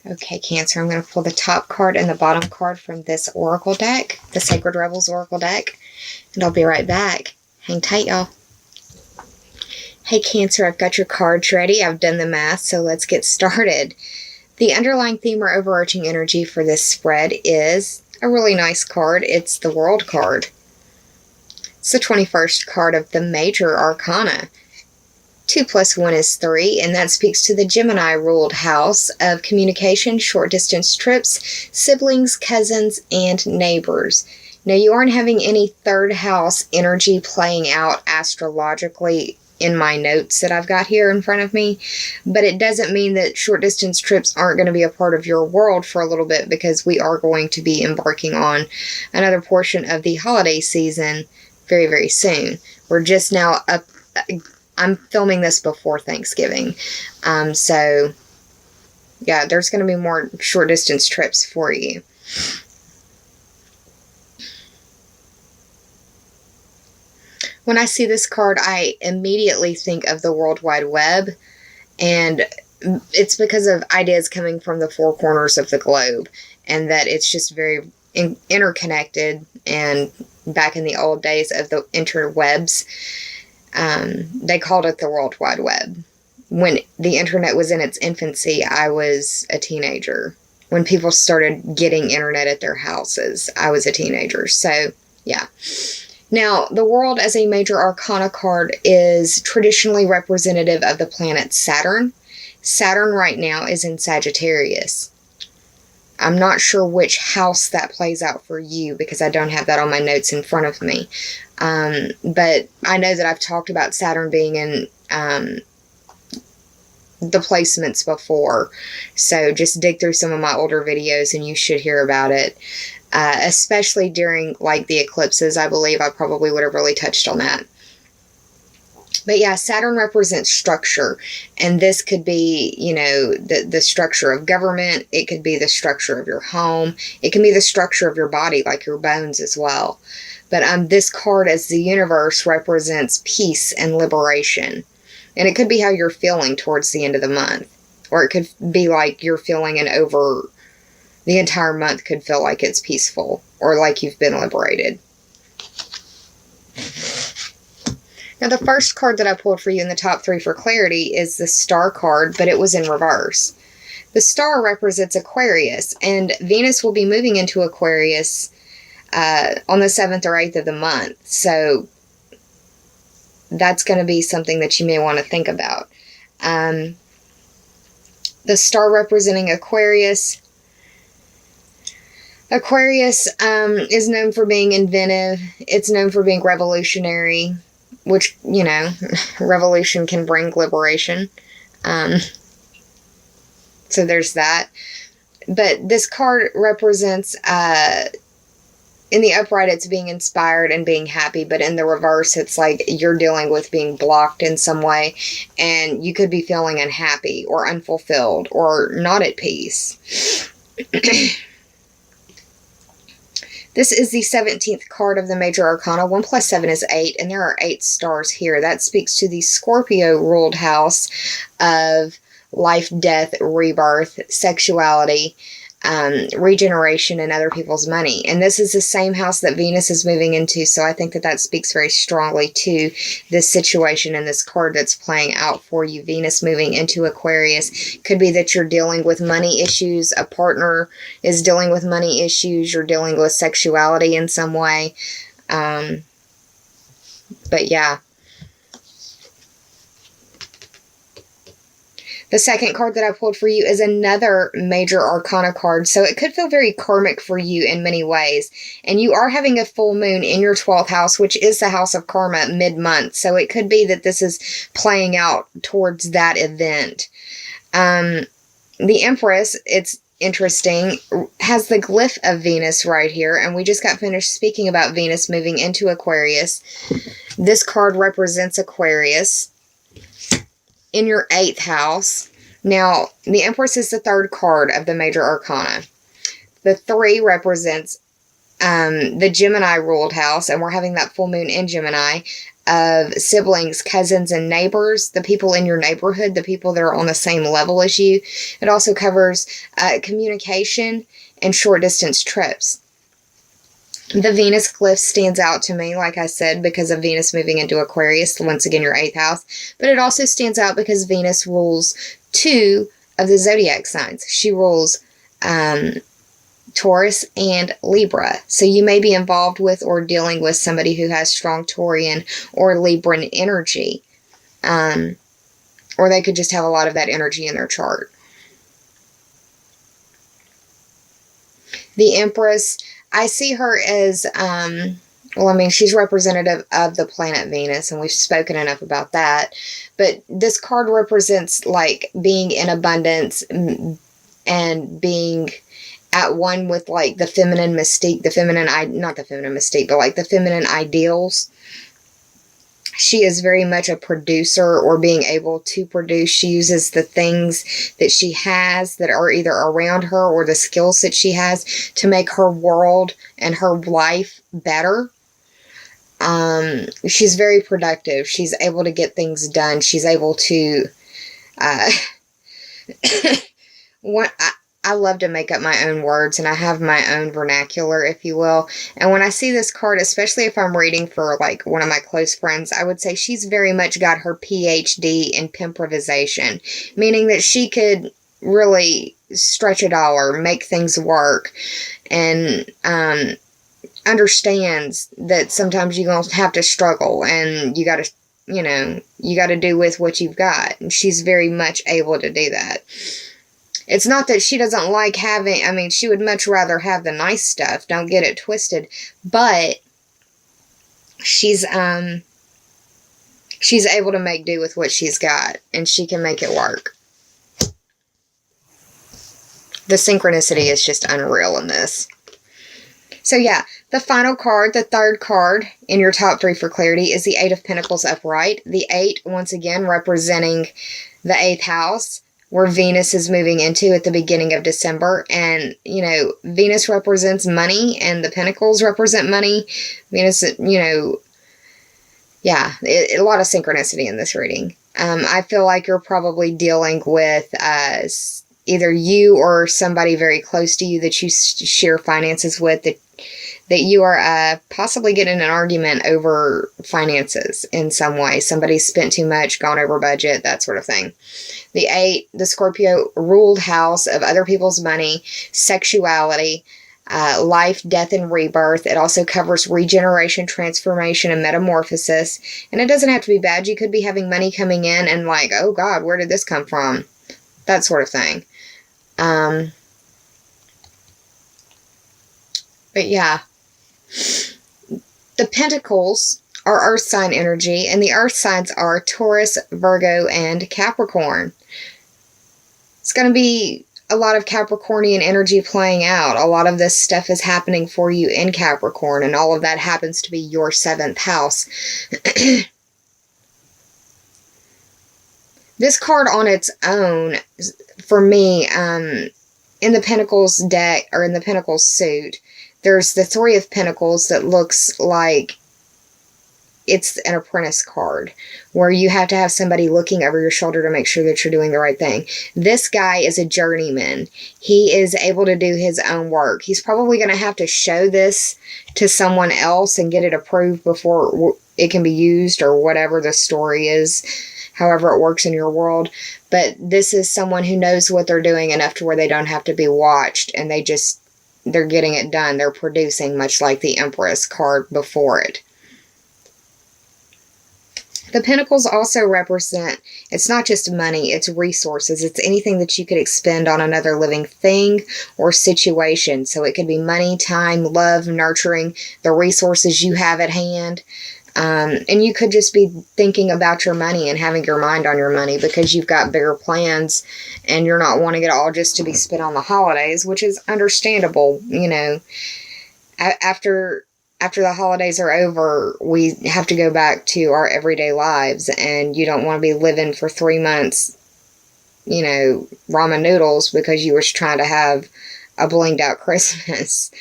Okay, Cancer, I'm going to pull the top card and the bottom card from this Oracle deck, the Sacred Rebels Oracle deck, and I'll be right back. Hang tight, y'all. Hey, Cancer, I've got your cards ready. I've done the math, so let's get started. The underlying theme or overarching energy for this spread is a really nice card. It's the World card. It's the 21st card of the Major Arcana. 2 + 1 is 3, and that speaks to the Gemini-ruled house of communication, short-distance trips, siblings, cousins, and neighbors. Now, you aren't having any third house energy playing out astrologically in my notes that I've got here in front of me, but it doesn't mean that short-distance trips aren't going to be a part of your world for a little bit, because we are going to be embarking on another portion of the holiday season very, very soon. We're just now up... I'm filming this before Thanksgiving. So, yeah, there's going to be more short-distance trips for you. When I see this card, I immediately think of the World Wide Web, and it's because of ideas coming from the four corners of the globe, and that it's just very interconnected. And back in the old days of the interwebs, they called it the World Wide Web. When the internet was in its infancy, I was a teenager. When people started getting internet at their houses, I was a teenager. So, yeah. Now, the World as a Major Arcana card is traditionally representative of the planet Saturn. Saturn right now is in Sagittarius. I'm not sure which house that plays out for you, because I don't have that on my notes in front of me. But I know that I've talked about Saturn being in the placements before. So just dig through some of my older videos and you should hear about it. Especially during like the eclipses, I believe I probably would have really touched on that. But yeah, Saturn represents structure, and this could be, you know, the structure of government. It could be the structure of your home. It can be the structure of your body, like your bones as well. But this card as the universe represents peace and liberation. And it could be how you're feeling towards the end of the month. Or it could be like you're feeling over the entire month could feel like it's peaceful, or like you've been liberated. Now, the first card that I pulled for you in the top 3 for clarity is the Star card, but it was in reverse. The Star represents Aquarius, and Venus will be moving into Aquarius on the 7th or 8th of the month. So that's going to be something that you may want to think about. The Star representing Aquarius. Aquarius is known for being inventive. It's known for being revolutionary, which, you know, revolution can bring liberation. So there's that. But this card represents, in the upright, it's being inspired and being happy. But in the reverse, it's like you're dealing with being blocked in some way. And you could be feeling unhappy or unfulfilled or not at peace. This is the 17th card of the Major Arcana. 1 + 7 is 8, and there are 8 stars here. That speaks to the Scorpio-ruled house of life, death, rebirth, sexuality, regeneration, and other people's money. And this is the same house that Venus is moving into, so I think that that speaks very strongly to this situation and this card that's playing out for you. Venus moving into Aquarius could be that you're dealing with money issues, a partner is dealing with money issues, you're dealing with sexuality in some way. But yeah. The second card that I pulled for you is another Major Arcana card, so it could feel very karmic for you in many ways. And you are having a full moon in your 12th house, which is the house of karma, mid-month. So it could be that this is playing out towards that event. The Empress, it's interesting, has the glyph of Venus right here, and we just got finished speaking about Venus moving into Aquarius. This card represents Aquarius in your 8th house. Now, the Empress is the 3rd card of the Major Arcana. The 3 represents the Gemini-ruled house, and we're having that full moon in Gemini, of siblings, cousins, and neighbors, the people in your neighborhood, the people that are on the same level as you. It also covers communication and short distance trips. The Venus glyph stands out to me, like I said, because of Venus moving into Aquarius, once again your 8th house. But it also stands out because Venus rules 2 of the zodiac signs. She rules Taurus and Libra. So you may be involved with or dealing with somebody who has strong Taurian or Libran energy. Or they could just have a lot of that energy in their chart. The Empress, I see her as, well, I mean, she's representative of the planet Venus, and we've spoken enough about that. But this card represents, like, being in abundance and being at one with, like, the feminine mystique, not the feminine mystique, but, like, the feminine ideals. She is very much a producer, or being able to produce. She uses the things that she has that are either around her or the skills that she has to make her world and her life better. She's very productive. She's able to get things done. She's able to, I love to make up my own words, and I have my own vernacular, if you will. And when I see this card, especially if I'm reading for, like, one of my close friends, I would say she's very much got her PhD in pimprovisation, meaning that she could really stretch a dollar, make things work, and understands that sometimes you're going to have to struggle, and you got to, you got to do with what you've got. And she's very much able to do that. It's not that she doesn't like having, I mean, she would much rather have the nice stuff, don't get it twisted, but she's able to make do with what she's got, and she can make it work. The synchronicity is just unreal in this. So yeah, the final card, the third card in your top 3 for clarity, is the 8 of Pentacles upright. The 8, once again, representing the 8th house, where Venus is moving into at the beginning of December. And, Venus represents money, and the Pentacles represent money. Venus, a lot of synchronicity in this reading. I feel like you're probably dealing with either you or somebody very close to you that you share finances with, that you are possibly getting an argument over finances in some way. Somebody spent too much, gone over budget, that sort of thing. The 8, the Scorpio ruled house of other people's money, sexuality, life, death, and rebirth. It also covers regeneration, transformation, and metamorphosis. And it doesn't have to be bad. You could be having money coming in and like, oh God, where did this come from? That sort of thing. But yeah. The Pentacles are Earth sign energy, and the Earth signs are Taurus, Virgo, and Capricorn. It's going to be a lot of Capricornian energy playing out. A lot of this stuff is happening for you in Capricorn, and all of that happens to be your 7th house. This card on its own, for me, in the Pentacles deck, or in the Pentacles suit, there's the 3 of Pentacles that looks like it's an apprentice card, where you have to have somebody looking over your shoulder to make sure that you're doing the right thing. This guy is a journeyman. He is able to do his own work. He's probably going to have to show this to someone else and get it approved before it can be used, or whatever the story is, however it works in your world. But this is someone who knows what they're doing enough to where they don't have to be watched, and they're getting it done. They're producing, much like the Empress card before it. The Pentacles also represent, it's not just money, it's resources. It's anything that you could expend on another living thing or situation. So it could be money, time, love, nurturing, the resources you have at hand. And you could just be thinking about your money and having your mind on your money because you've got bigger plans and you're not wanting it all just to be spent on the holidays, which is understandable. After the holidays are over, we have to go back to our everyday lives, and you don't want to be living for 3 months, ramen noodles because you were trying to have a blinged out Christmas.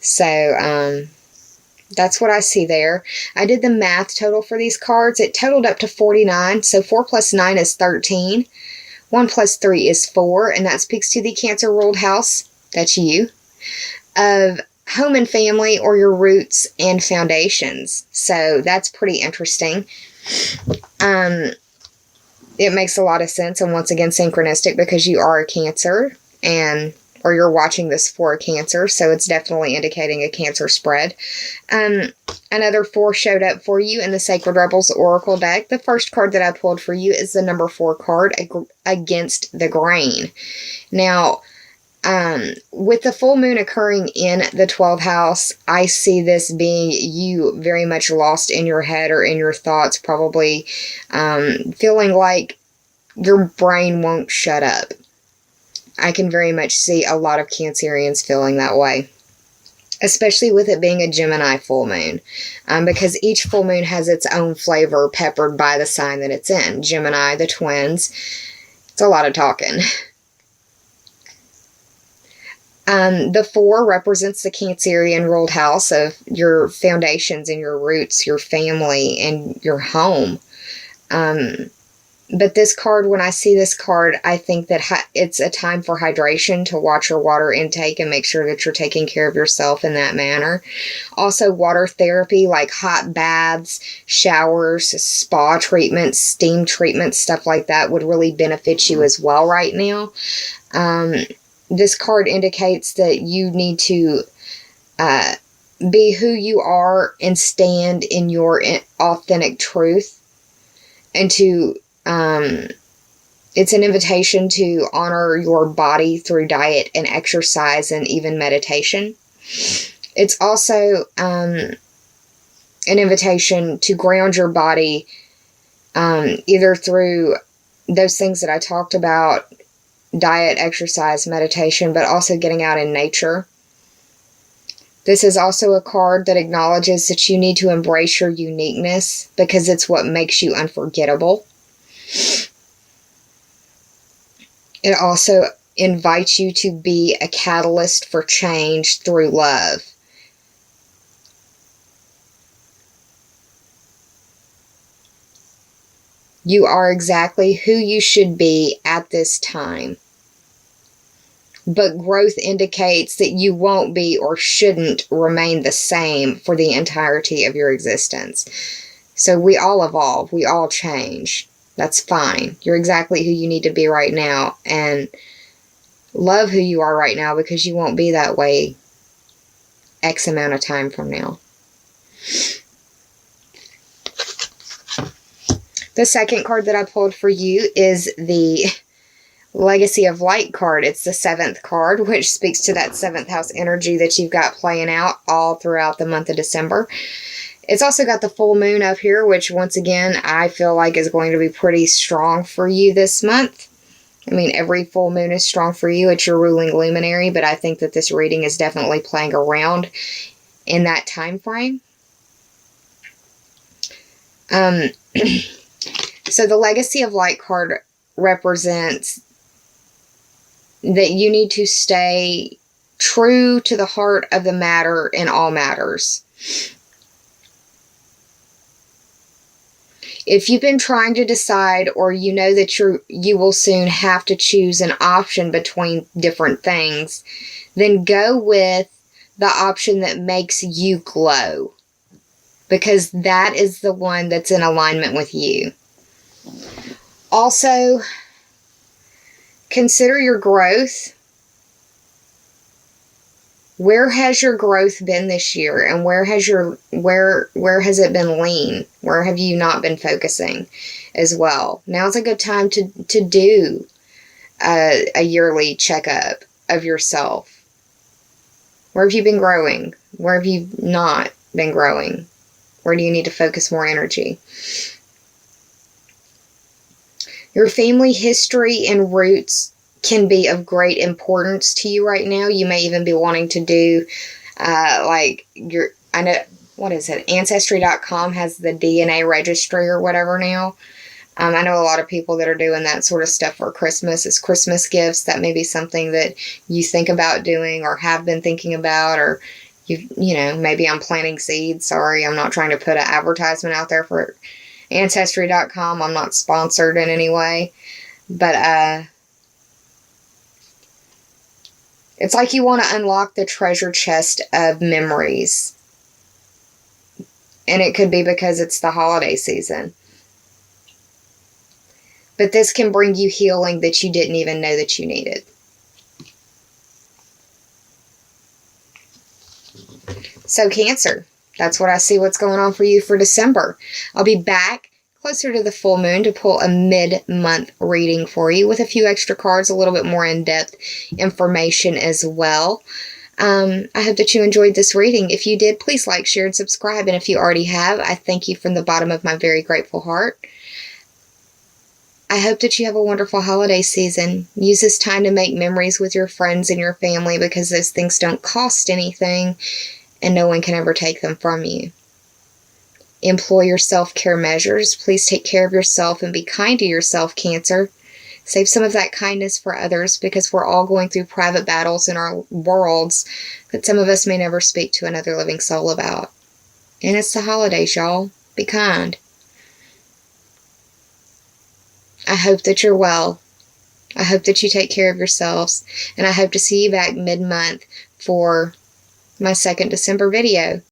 So, That's what I see there. I did the math total for these cards. It totaled up to 49. So 4 plus 9 is 13. 1 plus 3 is 4. And that speaks to the Cancer ruled house. That's you. Of home and family, or your roots and foundations. So that's pretty interesting. It makes a lot of sense, and once again synchronistic, because you are a Cancer, or you're watching this for a Cancer, so it's definitely indicating a Cancer spread. Another 4 showed up for you in the Sacred Rebels Oracle deck. The first card that I pulled for you is the number 4 card, Against the Grain. Now, with the full moon occurring in the 12th house, I see this being you very much lost in your head or in your thoughts, probably feeling like your brain won't shut up. I can very much see a lot of Cancerians feeling that way, especially with it being a Gemini full moon, because each full moon has its own flavor peppered by the sign that it's in. Gemini, the twins, it's a lot of talking. The 4 represents the Cancerian ruled house of your foundations and your roots, your family, and your home. But this card, when I see this card, I think that it's a time for hydration, to watch your water intake and make sure that you're taking care of yourself in that manner. Also, water therapy, like hot baths, showers, spa treatments, steam treatments, stuff like that would really benefit you as well right now. This card indicates that you need to be who you are and stand in your authentic truth. And to, it's an invitation to honor your body through diet and exercise and even meditation. It's also an invitation to ground your body, either through those things that I talked about, diet, exercise, meditation, but also getting out in nature. This is also a card that acknowledges that you need to embrace your uniqueness, because it's what makes you unforgettable. It also invites you to be a catalyst for change through love. You are exactly who you should be at this time. But growth indicates that you won't be or shouldn't remain the same for the entirety of your existence. So we all evolve. We all change. That's fine. You're exactly who you need to be right now. And love who you are right now, because you won't be that way X amount of time from now. The second card that I pulled for you is the Legacy of Light card. It's the 7th card, which speaks to that 7th house energy that you've got playing out all throughout the month of December. It's also got the full moon up here, which once again, I feel like is going to be pretty strong for you this month. I mean, every full moon is strong for you. It's your ruling luminary, but I think that this reading is definitely playing around in that time frame. So the Legacy of Light card represents that you need to stay true to the heart of the matter in all matters. If you've been trying to decide, or you know that you will soon have to choose an option between different things, then go with the option that makes you glow, because that is the one that's in alignment with you. Also, consider your growth. Where has your growth been this year, and where has it been lean? Where have you not been focusing as well? Now's a good time to do a yearly checkup of yourself. Where have you been growing? Where have you not been growing? Where do you need to focus more energy? Your family history and roots can be of great importance to you right now. You may even be wanting to do Ancestry.com has the DNA registry or whatever now. I know a lot of people that are doing that sort of stuff for Christmas. It's Christmas gifts. That may be something that you think about doing or have been thinking about, or You know, maybe I'm planting seeds. Sorry, I'm not trying to put an advertisement out there for Ancestry.com. I'm not sponsored in any way. But, it's like you want to unlock the treasure chest of memories. And it could be because it's the holiday season. But this can bring you healing that you didn't even know that you needed. So Cancer, that's what I see what's going on for you for December. I'll be back closer to the full moon to pull a mid-month reading for you with a few extra cards, a little bit more in-depth information as well. I hope that you enjoyed this reading. If you did, please like, share, and subscribe. And if you already have, I thank you from the bottom of my very grateful heart. I hope that you have a wonderful holiday season. Use this time to make memories with your friends and your family because those things don't cost anything and no one can ever take them from you. Employ your self-care measures. Please take care of yourself and be kind to yourself, Cancer. Save some of that kindness for others because we're all going through private battles in our worlds that some of us may never speak to another living soul about. And it's the holidays, y'all. Be kind. I hope that you're well. I hope that you take care of yourselves. And I hope to see you back mid-month for my second December video.